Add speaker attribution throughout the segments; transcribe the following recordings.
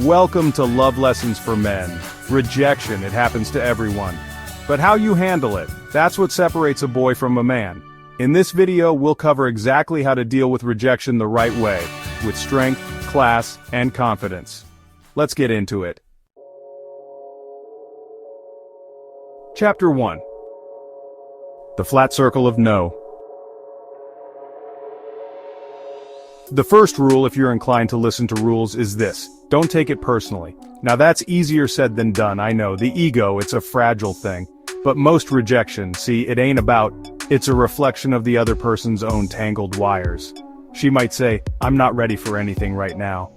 Speaker 1: Welcome to Love Lessons for Men. Rejection, it happens to everyone. But how you handle it, that's what separates a boy from a man. In this video, we'll cover exactly how to deal with rejection the right way, with strength, class, and confidence. Let's get into it. Chapter 1. The Flat Circle of No. The first rule, if you're inclined to listen to rules, is this: don't take it personally. Now that's easier said than done, I know. The ego, it's a fragile thing. But most rejection, see, it ain't about, it's a reflection of the other person's own tangled wires. She might say, I'm not ready for anything right now.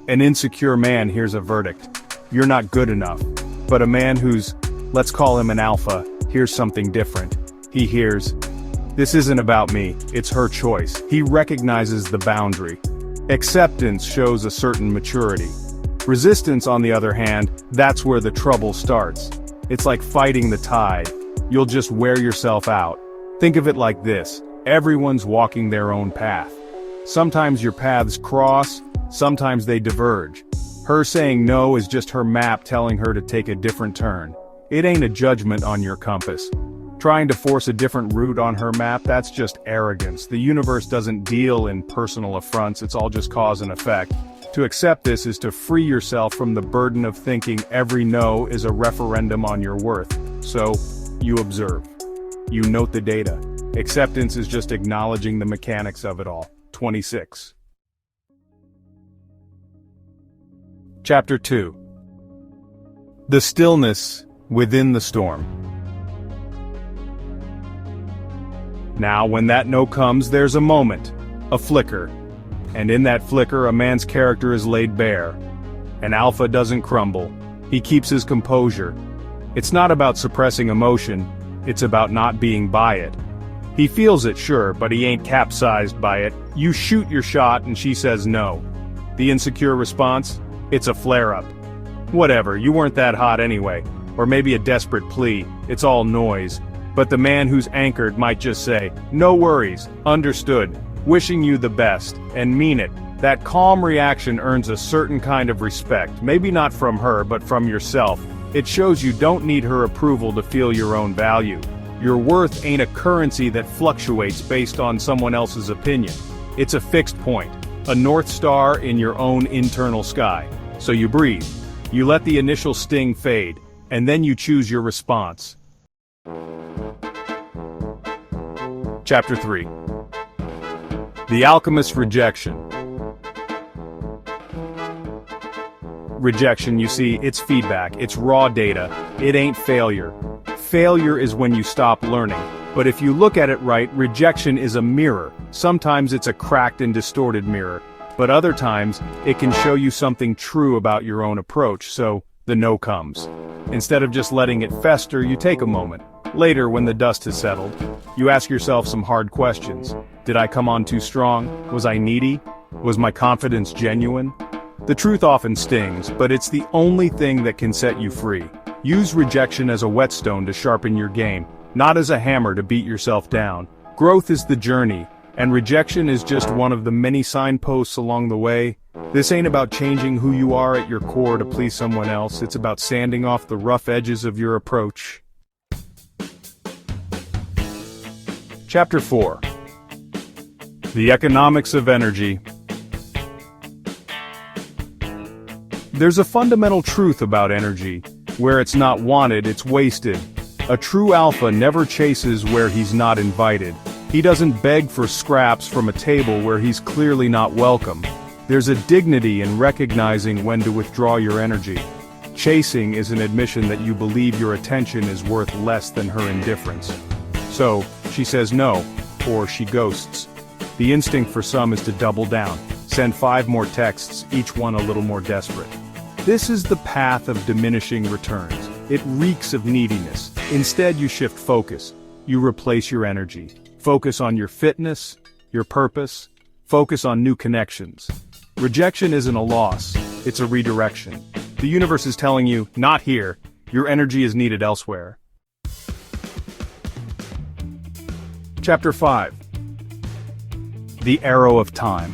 Speaker 1: An insecure man hears a verdict: you're not good enough. But a man who's, let's call him an alpha, hears something different. He hears, this isn't about me, it's her choice. He recognizes the boundary. Acceptance shows a certain maturity. Resistance, on the other hand, that's where the trouble starts. It's like fighting the tide. You'll just wear yourself out. Think of it like this: everyone's walking their own path. Sometimes your paths cross, sometimes they diverge. Her saying no is just her map telling her to take a different turn. It ain't a judgment on your compass. Trying to force a different route on her map, that's just arrogance. The universe doesn't deal in personal affronts, it's all just cause and effect. To accept this is to free yourself from the burden of thinking every no is a referendum on your worth. So, you observe. You note the data. Acceptance is just acknowledging the mechanics of it all. 26. Chapter 2. The stillness within the storm. Now, when that no comes, there's a moment, a flicker. And in that flicker, a man's character is laid bare. An alpha doesn't crumble. He keeps his composure. It's not about suppressing emotion, it's about not being by it. He feels it, sure, but he ain't capsized by it. You shoot your shot and she says no. The insecure response? It's a flare-up. Whatever, you weren't that hot anyway. Or maybe a desperate plea. It's all noise. But the man who's anchored might just say, no worries, understood, wishing you the best, and mean it. That calm reaction earns a certain kind of respect, maybe not from her, but from yourself. It shows you don't need her approval to feel your own value. Your worth ain't a currency that fluctuates based on someone else's opinion. It's a fixed point, a North Star in your own internal sky. So you breathe. You let the initial sting fade, and then you choose your response. Chapter 3. The Alchemist's Rejection. Rejection, you see, it's feedback, it's raw data, it ain't failure. Failure is when you stop learning. But if you look at it right, rejection is a mirror. Sometimes it's a cracked and distorted mirror, but other times, it can show you something true about your own approach, so the no comes. Instead of just letting it fester, you take a moment. Later, when the dust has settled, you ask yourself some hard questions. Did I come on too strong? Was I needy? Was my confidence genuine? The truth often stings, but it's the only thing that can set you free. Use rejection as a whetstone to sharpen your game, not as a hammer to beat yourself down. Growth is the journey, and rejection is just one of the many signposts along the way. This ain't about changing who you are at your core to please someone else, it's about sanding off the rough edges of your approach. Chapter 4. The Economics of Energy. There's a fundamental truth about energy. Where it's not wanted, it's wasted. A true alpha never chases where he's not invited. He doesn't beg for scraps from a table where he's clearly not welcome. There's a dignity in recognizing when to withdraw your energy. Chasing is an admission that you believe your attention is worth less than her indifference. So, she says no, or she ghosts. The instinct for some is to double down, send 5 more texts, each one a little more desperate. This is the path of diminishing returns. It reeks of neediness. Instead, you shift focus. You replace your energy. Focus on your fitness, your purpose. Focus on new connections. Rejection isn't a loss, it's a redirection. The universe is telling you, not here, your energy is needed elsewhere. Chapter 5. The Arrow of Time.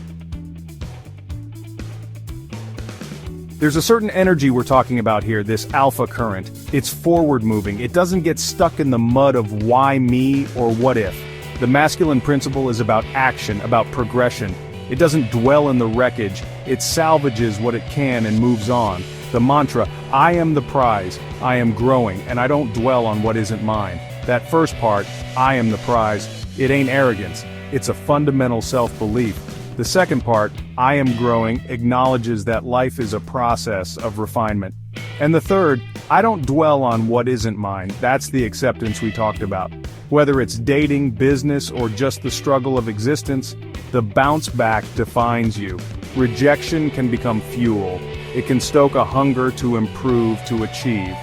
Speaker 1: There's a certain energy we're talking about here, this alpha current. It's forward moving. It doesn't get stuck in the mud of why me or what if. The masculine principle is about action, about progression. It doesn't dwell in the wreckage. It salvages what it can and moves on. The mantra, I am the prize, I am growing, and I don't dwell on what isn't mine. That first part, I am the prize, it ain't arrogance. It's a fundamental self-belief. The second part, I am growing, acknowledges that life is a process of refinement. And the third, I don't dwell on what isn't mine. That's the acceptance we talked about. Whether it's dating, business, or just the struggle of existence, the bounce back defines you. Rejection can become fuel. It can stoke a hunger to improve, to achieve.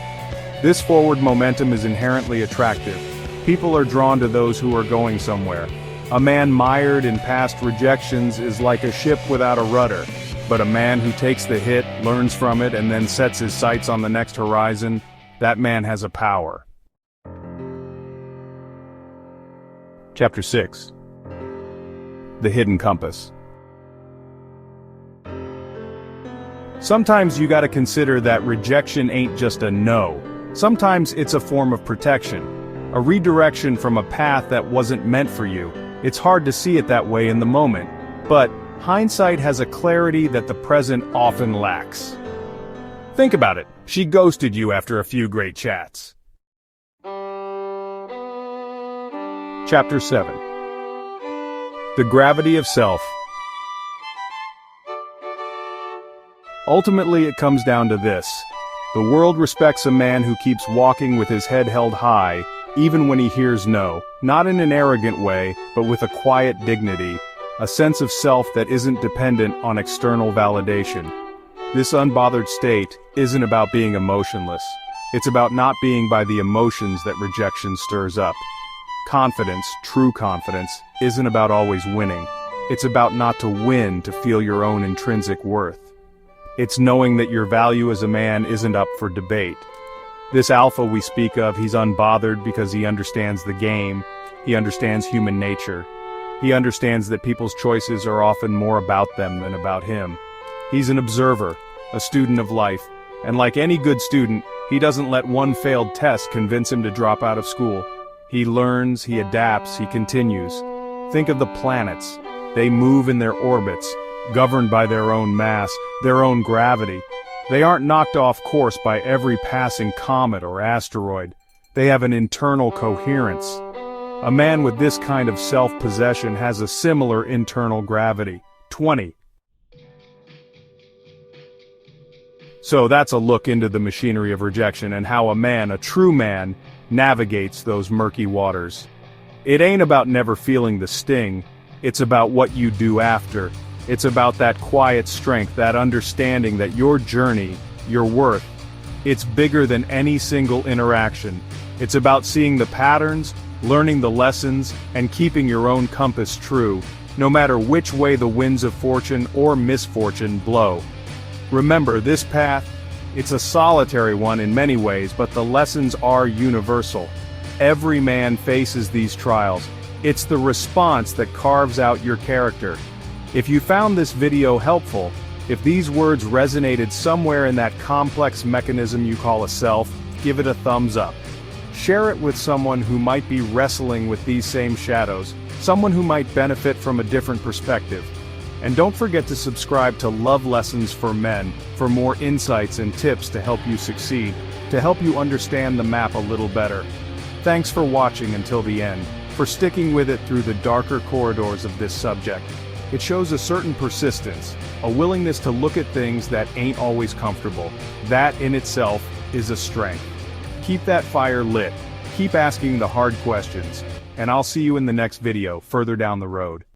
Speaker 1: This forward momentum is inherently attractive. People are drawn to those who are going somewhere. A man mired in past rejections is like a ship without a rudder, but a man who takes the hit, learns from it, and then sets his sights on the next horizon, that man has a power. Chapter 6. The Hidden Compass. Sometimes you gotta consider that rejection ain't just a no. Sometimes it's a form of protection, a redirection from a path that wasn't meant for you. It's hard to see it that way in the moment, but hindsight has a clarity that the present often lacks. Think about it. She ghosted you after a few great chats. Chapter 7. The Gravity of Self. Ultimately, it comes down to this. The world respects a man who keeps walking with his head held high, even when he hears no, not in an arrogant way, but with a quiet dignity, a sense of self that isn't dependent on external validation. This unbothered state isn't about being emotionless. It's about not being by the emotions that rejection stirs up. Confidence, true confidence, isn't about always winning. It's about not to win to feel your own intrinsic worth. It's knowing that your value as a man isn't up for debate. This alpha we speak of, he's unbothered because he understands the game, he understands human nature. He understands that people's choices are often more about them than about him. He's an observer, a student of life, and like any good student, he doesn't let one failed test convince him to drop out of school. He learns, he adapts, he continues. Think of the planets. They move in their orbits, governed by their own mass, their own gravity. They aren't knocked off course by every passing comet or asteroid. They have an internal coherence. A man with this kind of self-possession has a similar internal gravity. 20. So that's a look into the machinery of rejection and how a man, a true man, navigates those murky waters. It ain't about never feeling the sting. It's about what you do after. It's about that quiet strength, that understanding that your journey, your worth, it's bigger than any single interaction. It's about seeing the patterns, learning the lessons, and keeping your own compass true, no matter which way the winds of fortune or misfortune blow. Remember, this path, it's a solitary one in many ways, but the lessons are universal. Every man faces these trials. It's the response that carves out your character. If you found this video helpful, if these words resonated somewhere in that complex mechanism you call a self, give it a thumbs up. Share it with someone who might be wrestling with these same shadows, someone who might benefit from a different perspective. And don't forget to subscribe to Love Lessons for Men for more insights and tips to help you succeed, to help you understand the map a little better. Thanks for watching until the end, for sticking with it through the darker corridors of this subject. It shows a certain persistence, a willingness to look at things that ain't always comfortable. That in itself is a strength. Keep that fire lit, keep asking the hard questions, and I'll see you in the next video further down the road.